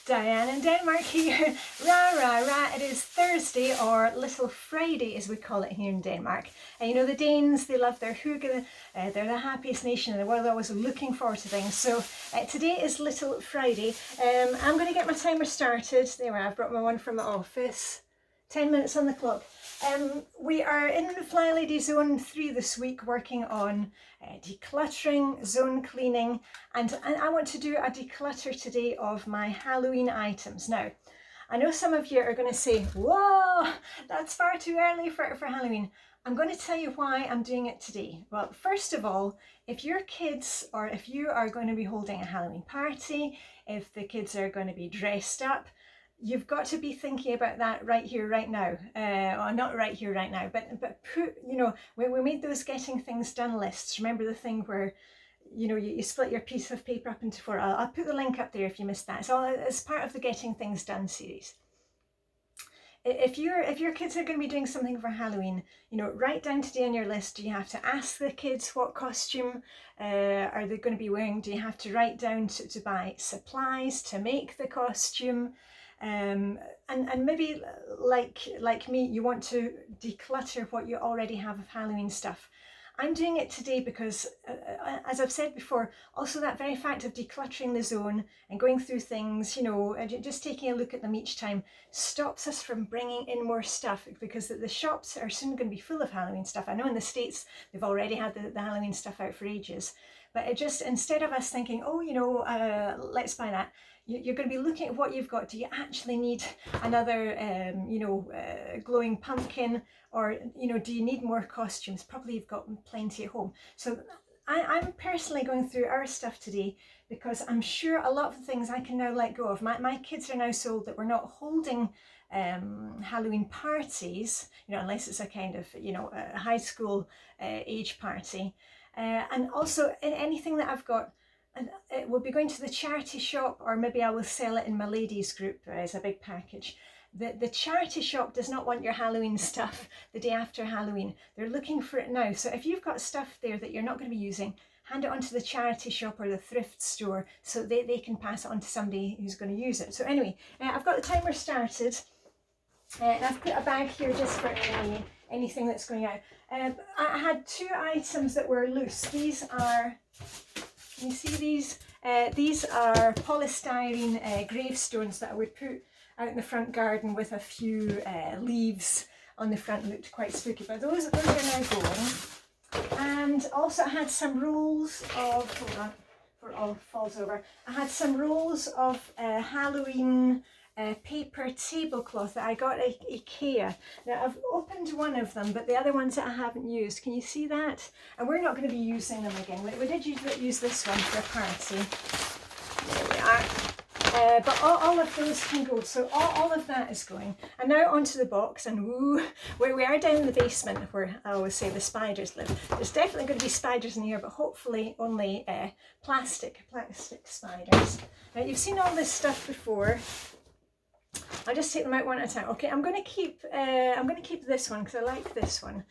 Diane in Denmark here. Rah, rah, rah. It is Thursday, or Little Friday as we call it here in Denmark. And you know, the Danes, they love their hygge. They're the happiest nation in the world, always looking forward to things. So today is Little Friday. I'm going to get my timer started. There we are, I've brought my one from the office. 10 minutes on the clock. We are in Flylady Zone 3 this week, working on decluttering, zone cleaning, and I want to do a declutter today of my Halloween items. Now, I know some of you are going to say, whoa, that's far too early for Halloween. I'm going to tell you why I'm doing it today. Well, first of all, if your kids, or if you are going to be holding a Halloween party, if the kids are going to be dressed up, you've got to be thinking about that right here, right now. Well, not right here, right now, but put, you know, when we made those getting things done lists, remember the thing where, you know, you split your piece of paper up into four. I'll put the link up there if you missed that. It's all as part of the Getting Things Done series. If your kids are going to be doing something for Halloween, you know, write down today on your list, do you have to ask the kids what costume are they going to be wearing? Do you have to write down to buy supplies to make the costume? And maybe like me, you want to declutter what you already have of Halloween stuff. I'm doing it today because, as I've said before, also that very fact of decluttering the zone and going through things, you know, just taking a look at them each time stops us from bringing in more stuff, because the shops are soon going to be full of Halloween stuff. I know in the States they've already had the Halloween stuff out for ages, but it just, instead of us thinking, oh, you know, let's buy that, you're going to be looking at what you've got. Do you actually need another, you know, glowing pumpkin? Or, you know, do you need more costumes? Probably you've got plenty at home. So I'm personally going through our stuff today because I'm sure a lot of the things I can now let go of. My kids are now so old that we're not holding Halloween parties, you know, unless it's a kind of, you know, a high school age party. And also anything that I've got, and it will be going to the charity shop, or maybe I will sell it in my ladies group as a big package. The charity shop does not want your Halloween stuff the day after Halloween. They're looking for it now. So if you've got stuff there that you're not going to be using, hand it on to the charity shop or the thrift store so they can pass it on to somebody who's going to use it. So anyway, I've got the timer started. And I've put a bag here just for anything that's going out. I had two items that were loose. These are... Can you see these? These are polystyrene gravestones that I would put out in the front garden with a few leaves on the front. Looked quite spooky, but those are now going. And also I had some rolls of, hold on, before it all falls over. I had some rolls of Halloween paper tablecloth that I got at IKEA. Now I've opened one of them, but the other ones that I haven't used, can you see that? And we're not going to be using them again. We did use this one for a party. There we are. But all of those can go, so all of that is going. And now onto the box, and woo, we are down in the basement where I always say the spiders live. There's definitely going to be spiders in here, but hopefully only plastic spiders. Now you've seen all this stuff before. I'll just take them out one at a time. Okay, I'm going to keep this one because I like this one.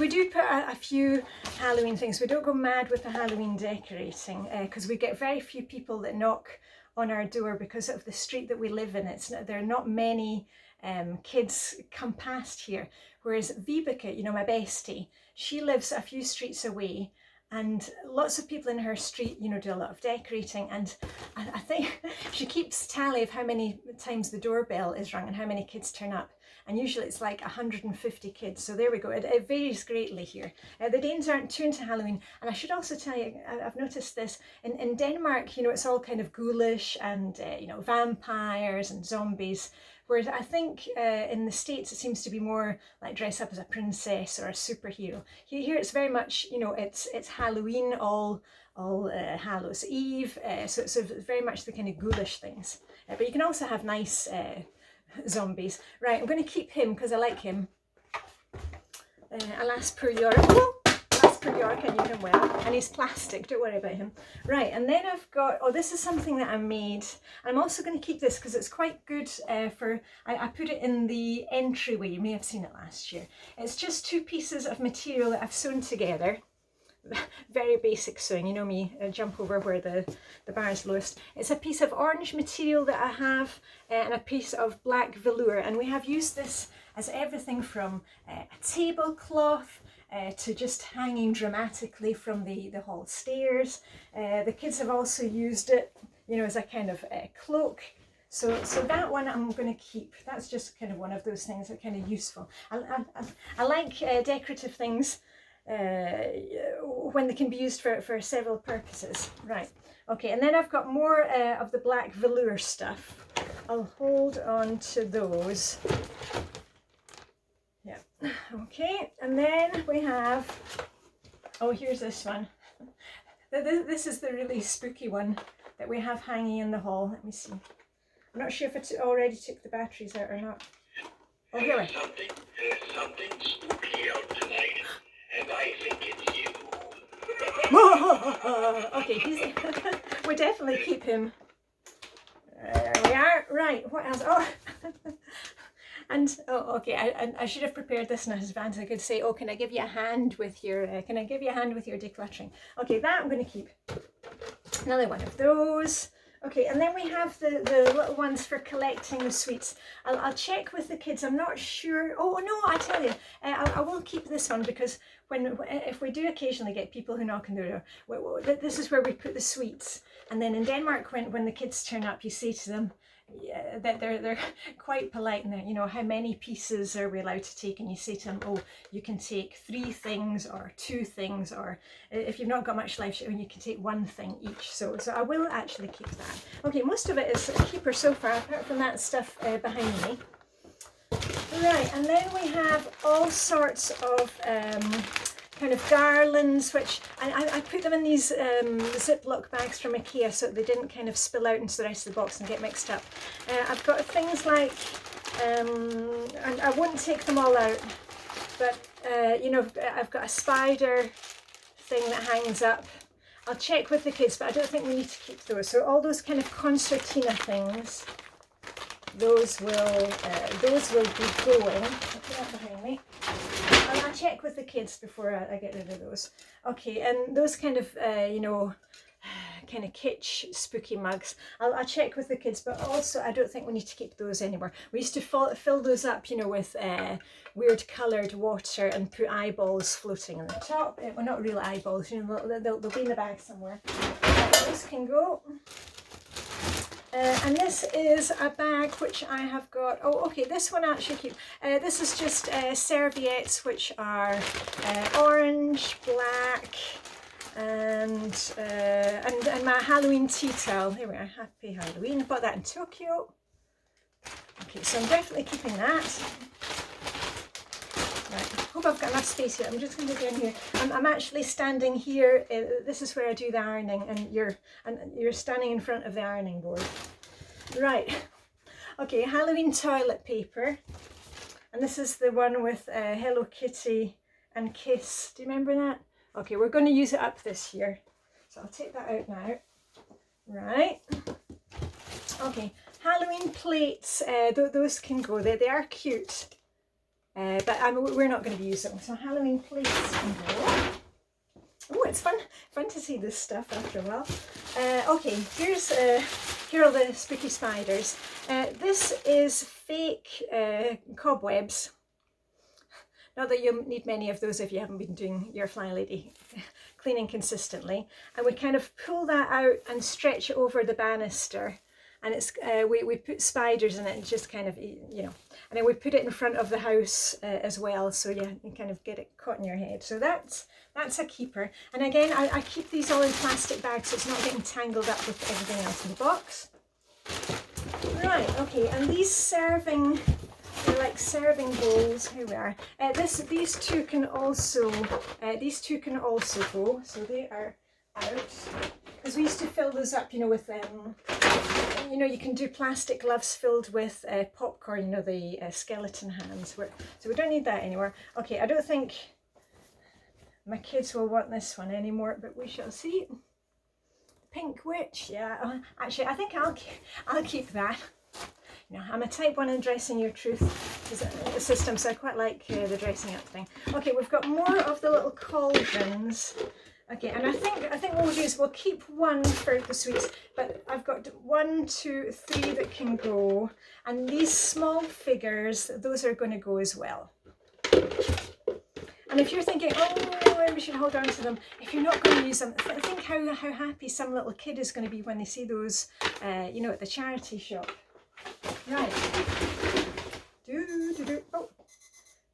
We do put a few Halloween things. We don't go mad with the Halloween decorating because we get very few people that knock on our door because of the street that we live in. There are not many kids come past here. Whereas Vibeke, you know, my bestie, she lives a few streets away. And lots of people in her street, you know, do a lot of decorating, and I think she keeps tally of how many times the doorbell is rung and how many kids turn up. And usually it's like 150 kids. So there we go. It varies greatly here. The Danes aren't too into Halloween. And I should also tell you, I've noticed this, in Denmark, you know, it's all kind of ghoulish and, you know, vampires and zombies. Whereas I think in the States it seems to be more like dress up as a princess or a superhero. Here it's very much, you know, it's Halloween, all Hallows Eve, so it's very much the kind of ghoulish things. But you can also have nice zombies. Right, I'm going to keep him because I like him. Alas, poor York. Alas, poor York, I knew him well. And he's plastic, don't worry about him. Right, and then I've got, oh, this is something that I made. I'm also going to keep this because it's quite good for, I put it in the entryway. You may have seen it last year. It's just two pieces of material that I've sewn together. very basic sewing. You know me, jump over where the bar is lowest. It's a piece of orange material that I have and a piece of black velour, and we have used this as everything from a tablecloth to just hanging dramatically from the hall stairs. The kids have also used it, you know, as a kind of cloak. So that one I'm going to keep. That's just kind of one of those things that are kind of useful. I like decorative things when they can be used for several purposes. Right, okay, and then I've got more of the black velour stuff. I'll hold on to those. Yeah, okay, and then we have, oh, here's this one. This is the really spooky one that we have hanging in the hall. Let me see. I'm not sure if it already took the batteries out or not. Oh, here we are. There's something spooky out tonight, and I think it's you. Okay, we'll definitely keep him. There we are. Right, what else? Oh, and oh, okay. I should have prepared this in advance. I could say, oh, can I give you a hand with your? Can I give you a hand with your decluttering? Okay, that I'm going to keep. Another one of those. Okay, and then we have the little ones for collecting the sweets. I'll check with the kids. I'm not sure. Oh no, I tell you, I will keep this one because if we do occasionally get people who knock on the door, this is where we put the sweets. And then in Denmark, when the kids turn up, you say to them, yeah, that they're quite polite, and you know, how many pieces are we allowed to take, and you say to them, oh, you can take 3 things or 2 things, or if you've not got much life, you can take 1 thing each. So I will actually keep that. Okay, most of it is a keeper so far, apart from that stuff behind me. Right, and then we have all sorts of kind of garlands, which I put them in these Ziploc bags from IKEA so that they didn't kind of spill out into the rest of the box and get mixed up. I've got things like, and I wouldn't take them all out, but you know, I've got a spider thing that hangs up. I'll check with the kids, but I don't think we need to keep those. So all those kind of concertina things, those will be going. I'll put that behind me. I'll check with the kids before I get rid of those. Okay, and those kind of, you know, kind of kitsch, spooky mugs, I'll check with the kids, but also I don't think we need to keep those anymore. We used to fill those up, you know, with weird coloured water and put eyeballs floating on the top. Well, not real eyeballs, you know, they'll be in the bag somewhere. Those can go. And this is a bag which I have got, oh okay, this one actually keep, this is just serviettes which are orange, black, and my Halloween tea towel. Here we are, happy Halloween. I bought that in Tokyo. Okay, so I'm definitely keeping that. Right, hope I've got enough space here. I'm just going to go down here. I'm actually standing here. This is where I do the ironing, and you're standing in front of the ironing board. Right. Okay, Halloween toilet paper, and this is the one with Hello Kitty and Kiss. Do you remember that? Okay, we're going to use it up this year, so I'll take that out now. Right. Okay, Halloween plates. Those can go. They are cute. But we're not going to be using them, so Halloween plates can go. Oh, it's fun to see this stuff after a while. Okay, here are the spooky spiders. This is fake cobwebs. Not that you'll need many of those if you haven't been doing your Flylady cleaning consistently. And we kind of pull that out and stretch it over the banister. And it's we put spiders in it and just kind of, you know, and then we put it in front of the house as well, so yeah, you kind of get it caught in your head. So that's a keeper. And again, I keep these all in plastic bags so it's not getting tangled up with everything else in the box. Right, okay, and these serving, they're like serving bowls. Here we are. These two can also go. So they are out. Because we used to fill those up, you know, with you know, you can do plastic gloves filled with popcorn, you know, the skeleton hands. So we don't need that anymore. Okay, I don't think my kids will want this one anymore, but we shall see. Pink witch, yeah. Actually, I think I'll keep that. You know, I'm a type 1 in dressing your truth system, so I quite like the dressing up thing. Okay, we've got more of the little cauldrons. Okay, and I think what we'll do is we'll keep one for the sweets, but I've got 1, 2, 3 that can go, and these small figures, those are going to go as well. And if you're thinking, oh, we should hold on to them, if you're not going to use them, think how happy some little kid is going to be when they see those, you know, at the charity shop. Right. Oh.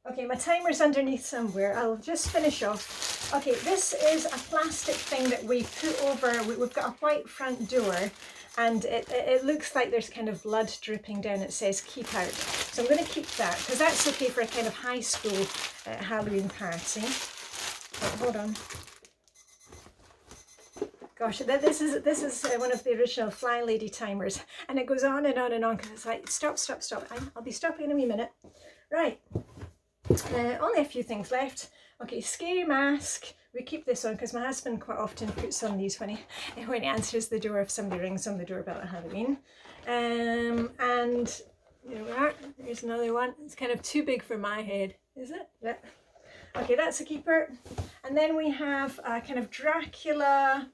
Okay, my timer's underneath somewhere. I'll just finish off. Okay, this is a plastic thing that we put over. We've got a white front door, and it looks like there's kind of blood dripping down. It says keep out. So I'm going to keep that because that's okay for a kind of high school Halloween party. Oh, hold on. Gosh, this is one of the original Flylady timers, and it goes on and on and on because it's like stop. I'll be stopping in a wee minute. Right. Only a few things left. Okay, scary mask. We keep this on because my husband quite often puts on these when he answers the door if somebody rings on the doorbell at Halloween. And there we are. There's another one. It's kind of too big for my head, is it? Yeah. Okay, that's a keeper. And then we have a kind of Dracula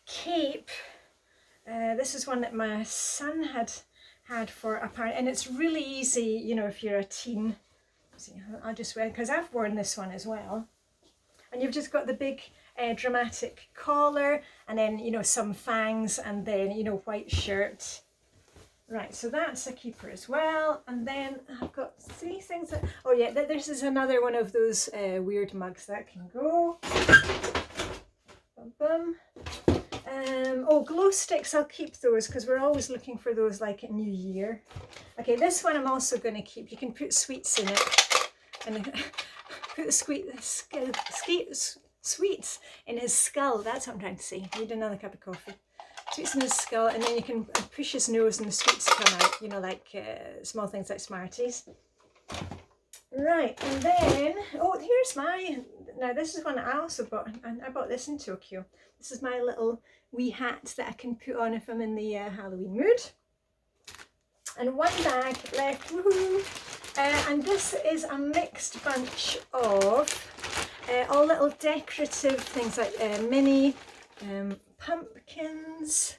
cape. This is one that my son had for a party, and it's really easy, you know, if you're a teen. See, I'll just wear, because I've worn this one as well. And you've just got the big dramatic collar, and then, you know, some fangs, and then, you know, white shirt. Right, so that's a keeper as well. And then I've got 3 things that, oh yeah, this is another one of those weird mugs that can go. Bum, bum. Oh, glow sticks, I'll keep those because we're always looking for those like at New Year. Okay, this one I'm also going to keep. You can put sweets in it. And put the sweets in his skull. That's what I'm trying to say. I need another cup of coffee. Sweets in his skull, and then you can push his nose and the sweets come out, you know, like small things like Smarties. Right, and then, oh, here's my, now this is one I also bought, and I bought this in Tokyo. This is my little wee hat that I can put on if I'm in the Halloween mood. And 1 bag left, woohoo! And this is a mixed bunch of all little decorative things like mini pumpkins,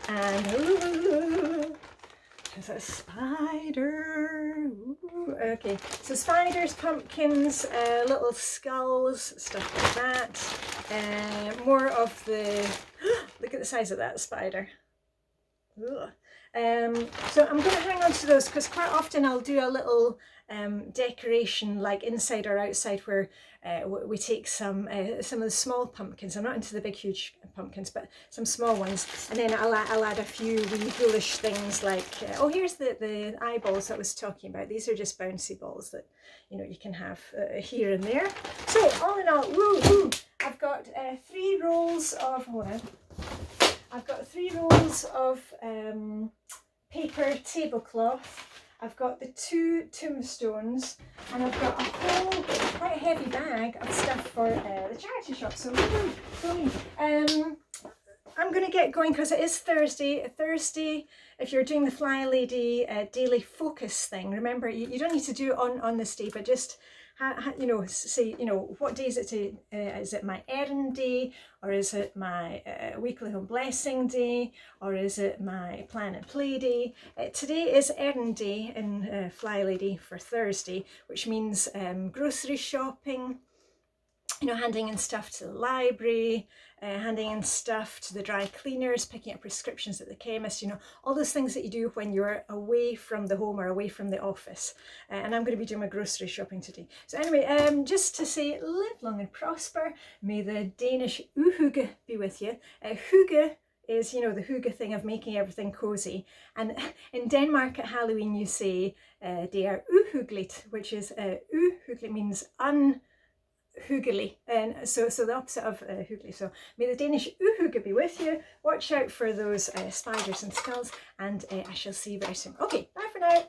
and there's a spider. Ooh, okay, so spiders, pumpkins, little skulls, stuff like that. More of the, look at the size of that spider. Ugh. So I'm going to hang on to those because quite often I'll do a little decoration like inside or outside where we take some of the small pumpkins. I'm not into the big huge pumpkins, but some small ones, and then I'll add a few wee ghoulish things like oh, here's the eyeballs I was talking about. These are just bouncy balls that, you know, you can have here and there. So all in all, woo, I've got 3 rolls of, hold on, I've got 3 rolls of paper tablecloth. I've got the 2 tombstones, and I've got a whole quite heavy bag of stuff for the charity shop. So I'm going to get going because it is Thursday. Thursday, if you're doing the Flylady daily focus thing, remember you don't need to do it on this day, but just you know, say, you know, what day is it today? Is it my errand day, or is it my weekly home blessing day, or is it my plan and play day? Today is errand day in Flylady for Thursday, which means grocery shopping, you know, handing in stuff to the library, handing in stuff to the dry cleaners, picking up prescriptions at the chemist, you know, all those things that you do when you're away from the home or away from the office. And I'm going to be doing my grocery shopping today. So anyway, just to say, live long and prosper. May the Danish uhuge be with you. Hygge is, you know, the hygge thing of making everything cozy. And in Denmark at Halloween, you say, det er uhyggeligt, which is, uhyggeligt means hyggelig, and so the opposite of hyggelig. So may the Danish uhuge be with you. Watch out for those spiders and skulls, and I shall see you very soon. Okay, bye for now.